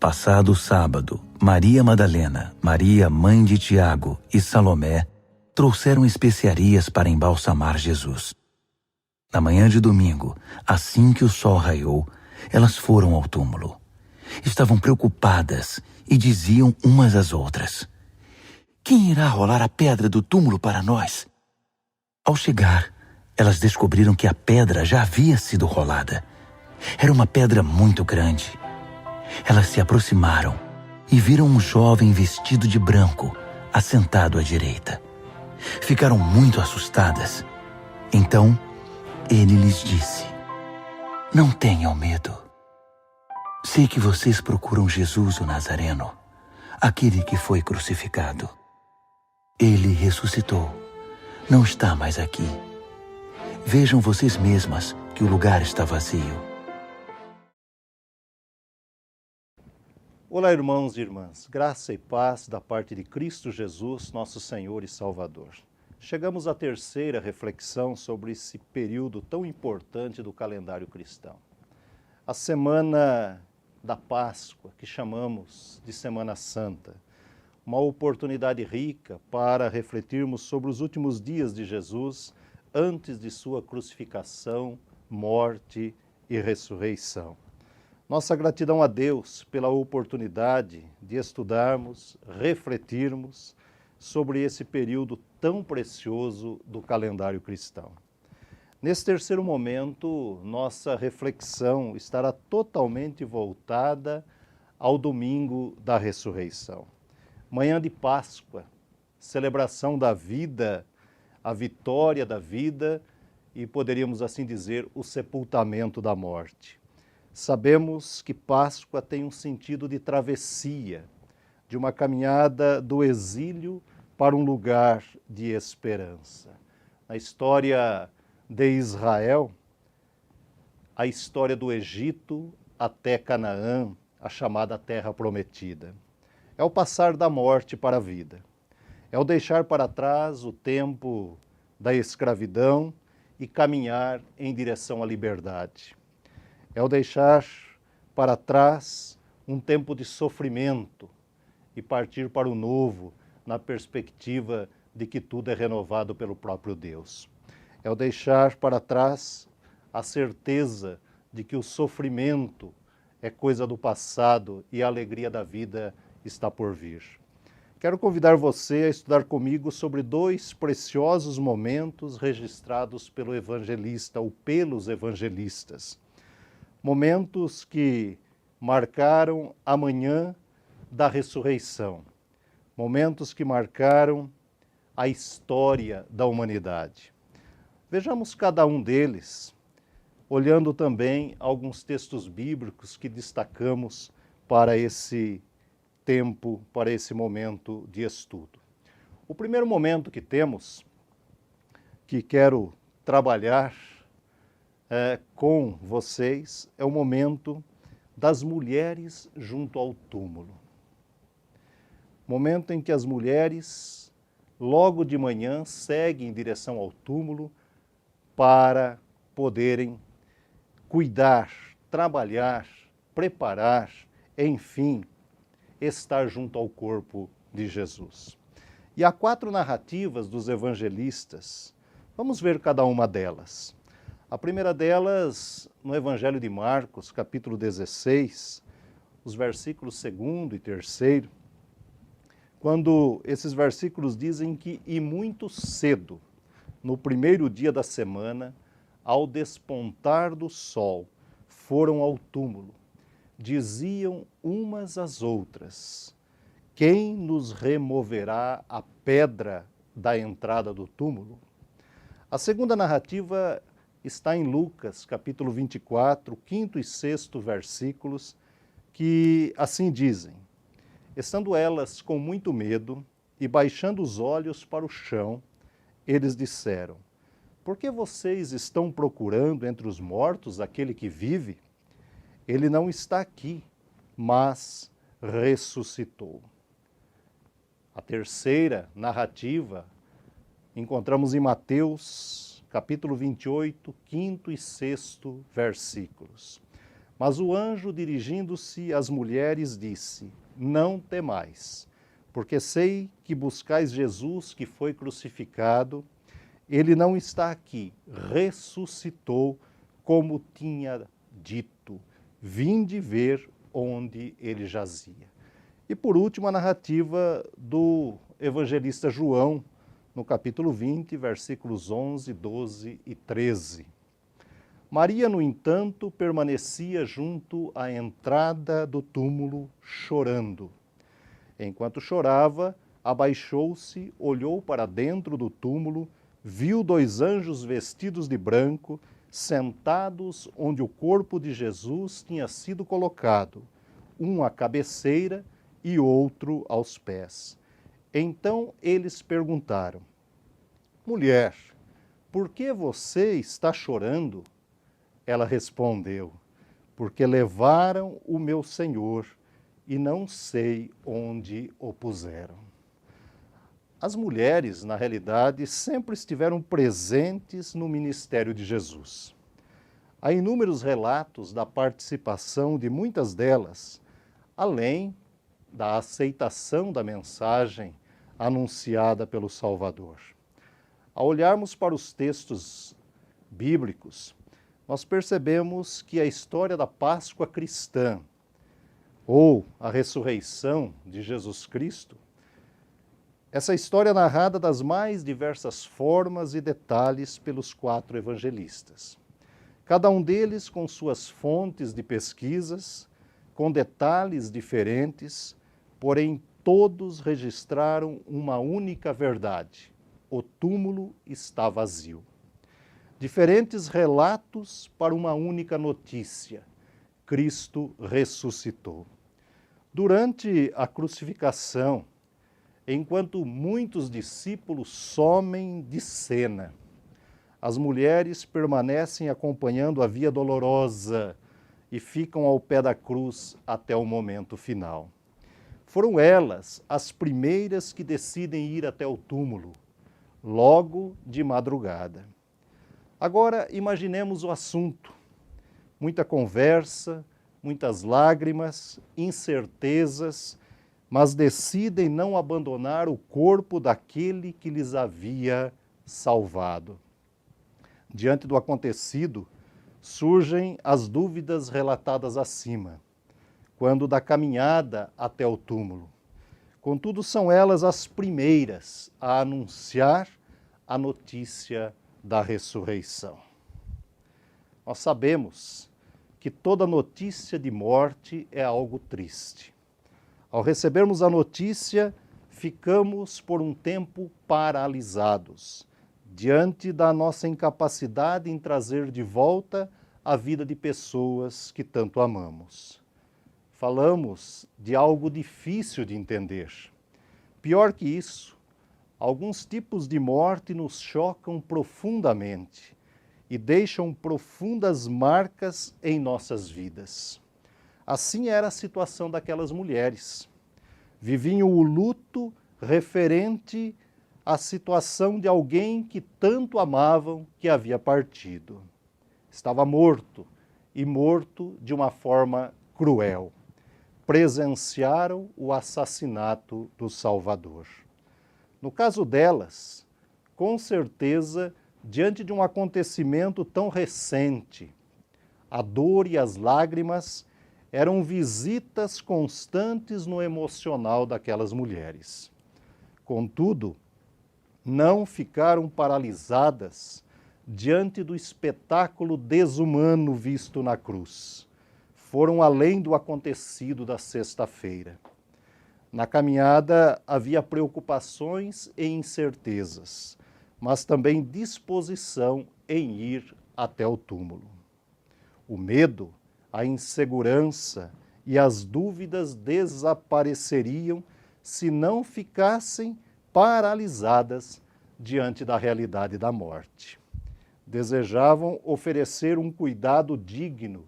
Passado o sábado, Maria Madalena, Maria, mãe de Tiago, e Salomé trouxeram especiarias para embalsamar Jesus. Na manhã de domingo, assim que o sol raiou, elas foram ao túmulo. Estavam preocupadas e diziam umas às outras: "Quem irá rolar a pedra do túmulo para nós?" Ao chegar, elas descobriram que a pedra já havia sido rolada. Era uma pedra muito grande. Elas se aproximaram e viram um jovem vestido de branco, assentado à direita. Ficaram muito assustadas. Então, ele lhes disse: "Não tenham medo. Sei que vocês procuram Jesus o Nazareno, aquele que foi crucificado. Ele ressuscitou. Não está mais aqui. Vejam vocês mesmas que o lugar está vazio." Olá, irmãos e irmãs. Graça e paz da parte de Cristo Jesus, nosso Senhor e Salvador. Chegamos à terceira reflexão sobre esse período tão importante do calendário cristão. A semana da Páscoa, que chamamos de Semana Santa. Uma oportunidade rica para refletirmos sobre os últimos dias de Jesus antes de sua crucificação, morte e ressurreição. Nossa gratidão a Deus pela oportunidade de estudarmos, refletirmos sobre esse período tão precioso do calendário cristão. Nesse terceiro momento, nossa reflexão estará totalmente voltada ao domingo da ressurreição. Manhã de Páscoa, celebração da vida, a vitória da vida e, poderíamos assim dizer, o sepultamento da morte. Sabemos que Páscoa tem um sentido de travessia, de uma caminhada do exílio para um lugar de esperança. Na história de Israel, a história do Egito até Canaã, a chamada Terra Prometida. É o passar da morte para a vida. É o deixar para trás o tempo da escravidão e caminhar em direção à liberdade. É o deixar para trás um tempo de sofrimento e partir para o novo na perspectiva de que tudo é renovado pelo próprio Deus. É o deixar para trás a certeza de que o sofrimento é coisa do passado e a alegria da vida está por vir. Quero convidar você a estudar comigo sobre dois preciosos momentos registrados pelo evangelista ou pelos evangelistas. Momentos que marcaram a manhã da ressurreição. Momentos que marcaram a história da humanidade. Vejamos cada um deles, olhando também alguns textos bíblicos que destacamos para esse tempo, para esse momento de estudo. O primeiro momento que temos, que quero trabalhar com vocês, é o momento das mulheres junto ao túmulo. Momento em que as mulheres, logo de manhã, seguem em direção ao túmulo para poderem cuidar, trabalhar, preparar, enfim, estar junto ao corpo de Jesus. E há 4 narrativas dos evangelistas. Vamos ver cada uma delas. A primeira delas, no Evangelho de Marcos, capítulo 16, os versículos 2º e 3º, quando esses versículos dizem que, e muito cedo, no primeiro dia da semana, ao despontar do sol, foram ao túmulo. Diziam umas às outras: "Quem nos removerá a pedra da entrada do túmulo?" A segunda narrativa está em Lucas, capítulo 24, 5º e 6º versículos, que assim dizem: "Estando elas com muito medo e baixando os olhos para o chão, eles disseram: Por que vocês estão procurando entre os mortos aquele que vive? Ele não está aqui, mas ressuscitou." A terceira narrativa encontramos em Mateus, capítulo 28, 5º e 6º versículos. Mas o anjo, dirigindo-se às mulheres, disse: Não temais, porque sei que buscais Jesus que foi crucificado. Ele não está aqui, ressuscitou, como tinha dito. Vinde ver onde ele jazia. E por último, a narrativa do evangelista João, no capítulo 20, versículos 11, 12 e 13. Maria, no entanto, permanecia junto à entrada do túmulo, chorando. Enquanto chorava, abaixou-se, olhou para dentro do túmulo, viu 2 anjos vestidos de branco, sentados onde o corpo de Jesus tinha sido colocado, um à cabeceira e outro aos pés. Então eles perguntaram: Mulher, por que você está chorando? Ela respondeu: Porque levaram o meu Senhor e não sei onde o puseram. As mulheres, na realidade, sempre estiveram presentes no ministério de Jesus. Há inúmeros relatos da participação de muitas delas, além da aceitação da mensagem anunciada pelo Salvador. Ao olharmos para os textos bíblicos, nós percebemos que a história da Páscoa cristã, ou a ressurreição de Jesus Cristo, essa história é narrada das mais diversas formas e detalhes pelos 4 evangelistas. Cada um deles com suas fontes de pesquisas, com detalhes diferentes, porém todos registraram uma única verdade: o túmulo está vazio. Diferentes relatos para uma única notícia: Cristo ressuscitou. Durante a crucificação, enquanto muitos discípulos somem de cena, as mulheres permanecem acompanhando a via dolorosa e ficam ao pé da cruz até o momento final. Foram elas as primeiras que decidem ir até o túmulo, logo de madrugada. Agora imaginemos o assunto. Muita conversa, muitas lágrimas, incertezas, mas decidem não abandonar o corpo daquele que lhes havia salvado. Diante do acontecido, surgem as dúvidas relatadas acima, quando da caminhada até o túmulo. Contudo, são elas as primeiras a anunciar a notícia da ressurreição. Nós sabemos que toda notícia de morte é algo triste. Ao recebermos a notícia, ficamos por um tempo paralisados, diante da nossa incapacidade em trazer de volta a vida de pessoas que tanto amamos. Falamos de algo difícil de entender. Pior que isso, alguns tipos de morte nos chocam profundamente e deixam profundas marcas em nossas vidas. Assim era a situação daquelas mulheres. Viviam o luto referente à situação de alguém que tanto amavam que havia partido. Estava morto, e morto de uma forma cruel. Presenciaram o assassinato do Salvador. No caso delas, com certeza, diante de um acontecimento tão recente, a dor e as lágrimas eram visitas constantes no emocional daquelas mulheres. Contudo, não ficaram paralisadas diante do espetáculo desumano visto na cruz. Foram além do acontecido da sexta-feira. Na caminhada havia preocupações e incertezas, mas também disposição em ir até o túmulo. O medo, a insegurança e as dúvidas desapareceriam se não ficassem paralisadas diante da realidade da morte. Desejavam oferecer um cuidado digno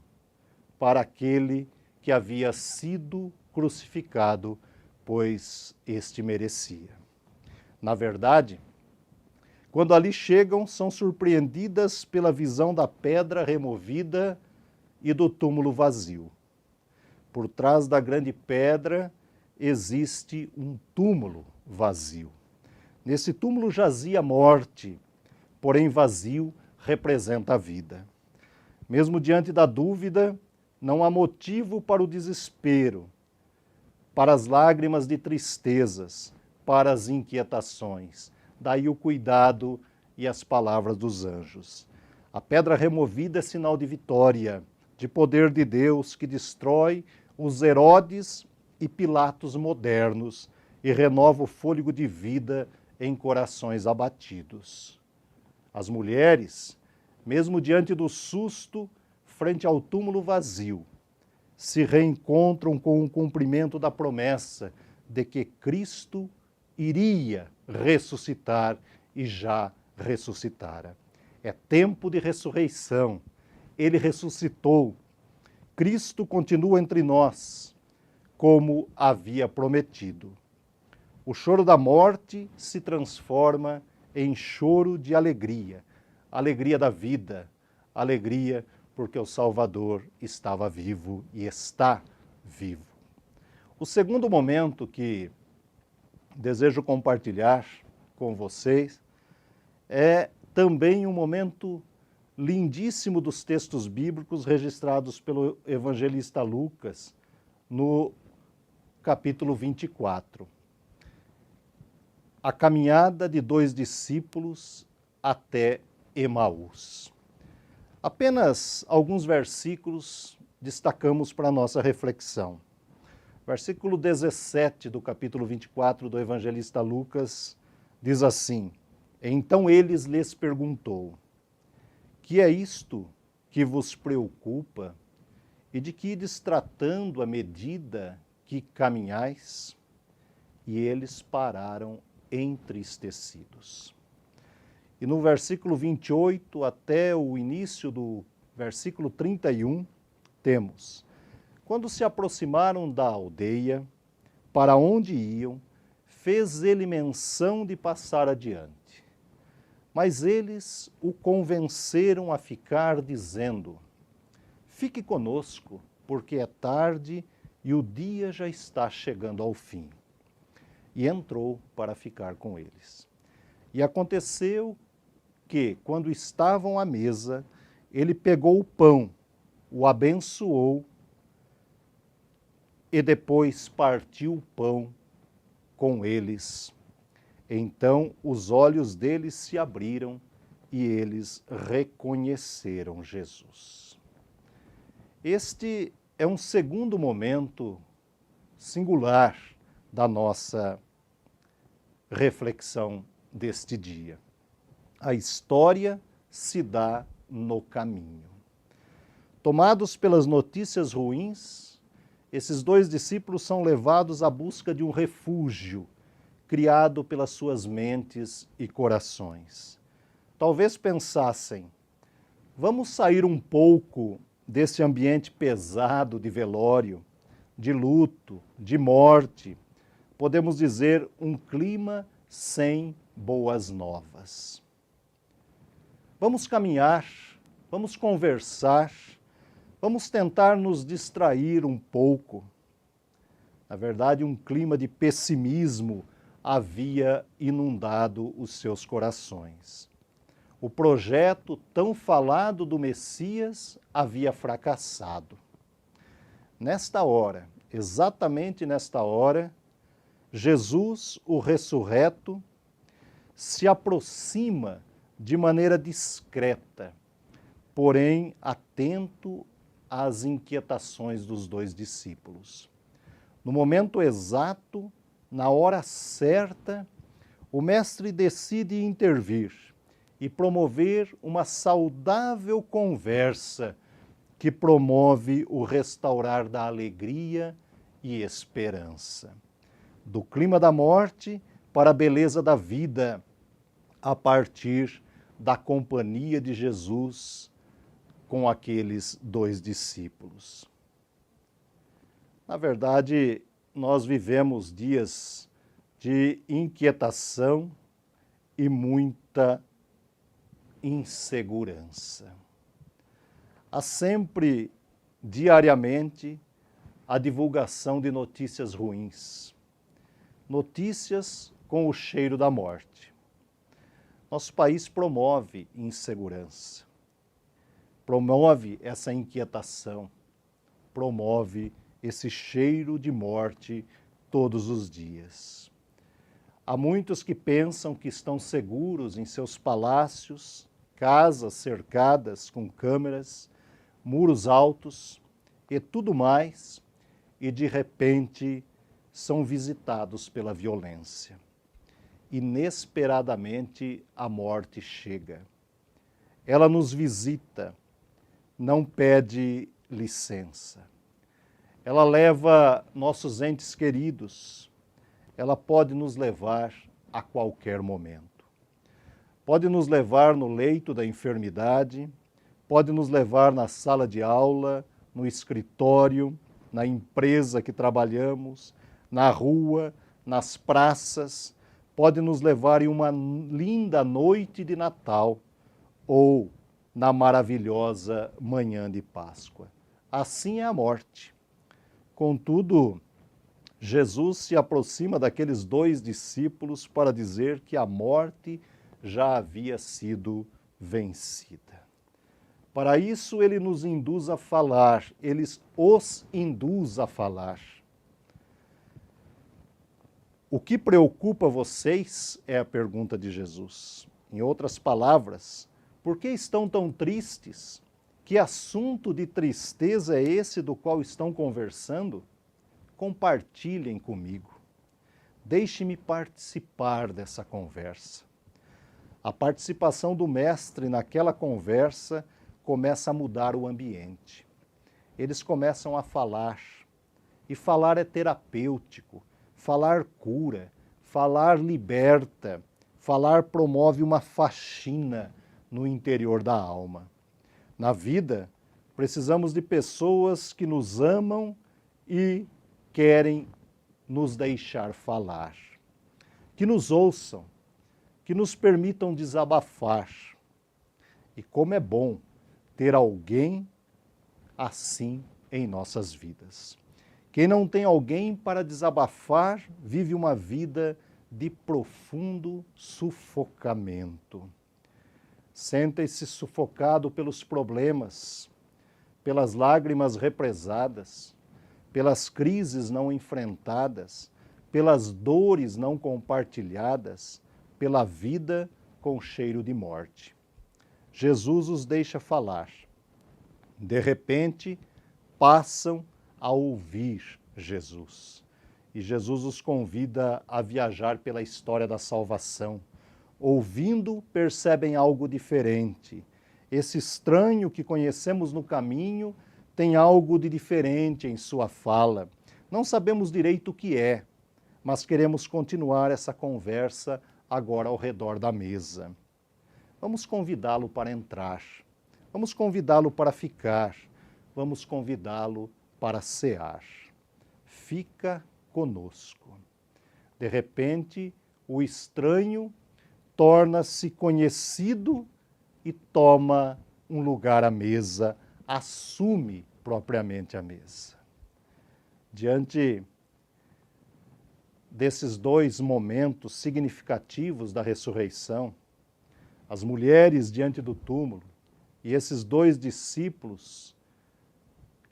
para aquele que havia sido crucificado, pois este merecia. Na verdade, quando ali chegam, são surpreendidas pela visão da pedra removida e do túmulo vazio. Por trás da grande pedra existe um túmulo vazio. Nesse túmulo jazia a morte, porém vazio representa a vida. Mesmo diante da dúvida, não há motivo para o desespero, para as lágrimas de tristezas, para as inquietações. Daí o cuidado e as palavras dos anjos. A pedra removida é sinal de vitória, de poder de Deus que destrói os Herodes e Pilatos modernos e renova o fôlego de vida em corações abatidos. As mulheres, mesmo diante do susto, frente ao túmulo vazio, se reencontram com o cumprimento da promessa de que Cristo iria ressuscitar e já ressuscitara. É tempo de ressurreição. Ele ressuscitou. Cristo continua entre nós, como havia prometido. O choro da morte se transforma em choro de alegria, alegria da vida, alegria porque o Salvador estava vivo e está vivo. O segundo momento que desejo compartilhar com vocês é também um momento lindíssimo dos textos bíblicos registrados pelo evangelista Lucas no capítulo 24. A caminhada de 2 discípulos até Emaús. Apenas alguns versículos destacamos para a nossa reflexão. Versículo 17 do capítulo 24 do evangelista Lucas diz assim: Então eles lhes perguntou: Que é isto que vos preocupa e de que ides tratando à medida que caminhais? E eles pararam entristecidos. E no versículo 28 até o início do versículo 31, temos: Quando se aproximaram da aldeia, para onde iam, fez ele menção de passar adiante. Mas eles o convenceram a ficar, dizendo: Fique conosco, porque é tarde e o dia já está chegando ao fim. E entrou para ficar com eles. E aconteceu que, quando estavam à mesa, ele pegou o pão, o abençoou e depois partiu o pão com eles. Então os olhos deles se abriram e eles reconheceram Jesus. Este é um segundo momento singular da nossa reflexão deste dia. A história se dá no caminho. Tomados pelas notícias ruins, esses 2 discípulos são levados à busca de um refúgio criado pelas suas mentes e corações. Talvez pensassem: vamos sair um pouco desse ambiente pesado de velório, de luto, de morte, podemos dizer um clima sem boas novas. Vamos caminhar, vamos conversar, vamos tentar nos distrair um pouco. Na verdade, um clima de pessimismo havia inundado os seus corações. O projeto tão falado do Messias havia fracassado. Nesta hora, exatamente nesta hora, Jesus, o ressurreto, se aproxima de maneira discreta, porém atento às inquietações dos 2 discípulos. No momento exato, na hora certa, o mestre decide intervir e promover uma saudável conversa que promove o restaurar da alegria e esperança. Do clima da morte para a beleza da vida, a partir da companhia de Jesus com aqueles 2 discípulos. Na verdade, nós vivemos dias de inquietação e muita insegurança. Há sempre diariamente a divulgação de notícias ruins, notícias com o cheiro da morte. Nosso país promove insegurança, promove essa inquietação, promove esse cheiro de morte todos os dias. Há muitos que pensam que estão seguros em seus palácios, casas cercadas com câmeras, muros altos e tudo mais, e de repente são visitados pela violência. Inesperadamente a morte chega. Ela nos visita, não pede licença. Ela leva nossos entes queridos. Ela pode nos levar a qualquer momento. Pode nos levar no leito da enfermidade, pode nos levar na sala de aula, no escritório, na empresa que trabalhamos, na rua, nas praças, pode nos levar em uma linda noite de Natal ou na maravilhosa manhã de Páscoa. Assim é a morte. Contudo, Jesus se aproxima daqueles 2 discípulos para dizer que a morte já havia sido vencida. Para isso, ele nos induz a falar, ele os induz a falar. O que preocupa vocês é a pergunta de Jesus. Em outras palavras, por que estão tão tristes? Que assunto de tristeza é esse do qual estão conversando? Compartilhem comigo. Deixe-me participar dessa conversa. A participação do mestre naquela conversa começa a mudar o ambiente. Eles começam a falar. E falar é terapêutico. Falar cura. Falar liberta. Falar promove uma faxina no interior da alma. Na vida, precisamos de pessoas que nos amam e querem nos deixar falar. Que nos ouçam, que nos permitam desabafar. E como é bom ter alguém assim em nossas vidas. Quem não tem alguém para desabafar, vive uma vida de profundo sufocamento. Sente-se sufocado pelos problemas, pelas lágrimas represadas, pelas crises não enfrentadas, pelas dores não compartilhadas, pela vida com cheiro de morte. Jesus os deixa falar. De repente, passam a ouvir Jesus. E Jesus os convida a viajar pela história da salvação. Ouvindo, percebem algo diferente. Esse estranho que conhecemos no caminho tem algo de diferente em sua fala. Não sabemos direito o que é, mas queremos continuar essa conversa agora ao redor da mesa. Vamos convidá-lo para entrar, vamos convidá-lo para ficar, vamos convidá-lo para cear. Fica conosco. De repente, o estranho torna-se conhecido e toma um lugar à mesa, assume propriamente a mesa. Diante desses 2 momentos significativos da ressurreição, as mulheres diante do túmulo e esses 2 discípulos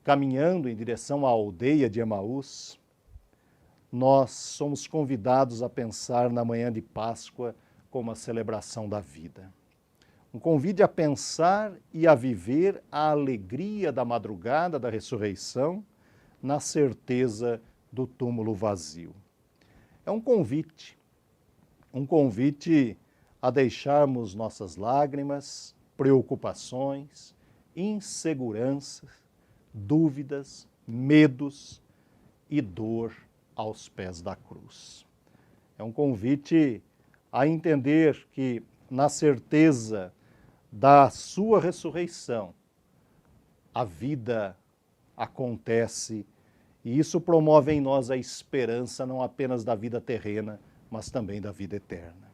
caminhando em direção à aldeia de Emaús, nós somos convidados a pensar na manhã de Páscoa como a celebração da vida. Um convite a pensar e a viver a alegria da madrugada da ressurreição na certeza do túmulo vazio. É um convite a deixarmos nossas lágrimas, preocupações, inseguranças, dúvidas, medos e dor aos pés da cruz. É um convite a entender que, na certeza da sua ressurreição, a vida acontece e isso promove em nós a esperança não apenas da vida terrena, mas também da vida eterna.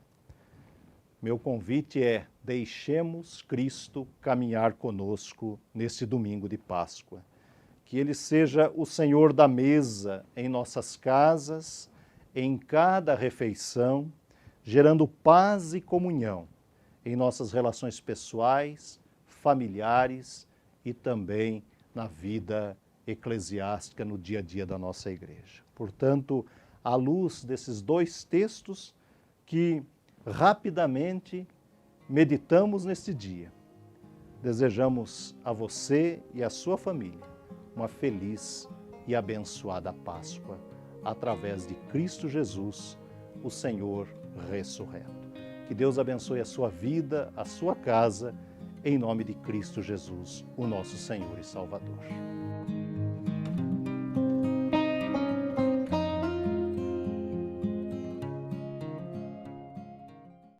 Meu convite é: deixemos Cristo caminhar conosco neste domingo de Páscoa. que Ele seja o Senhor da mesa em nossas casas, em cada refeição, gerando paz e comunhão em nossas relações pessoais, familiares e também na vida eclesiástica, no dia a dia da nossa igreja. Portanto, à luz desses dois textos que rapidamente meditamos neste dia, desejamos a você e a sua família uma feliz e abençoada Páscoa, através de Cristo Jesus, o Senhor ressurreto. Que Deus abençoe a sua vida, a sua casa, em nome de Cristo Jesus, o nosso Senhor e Salvador.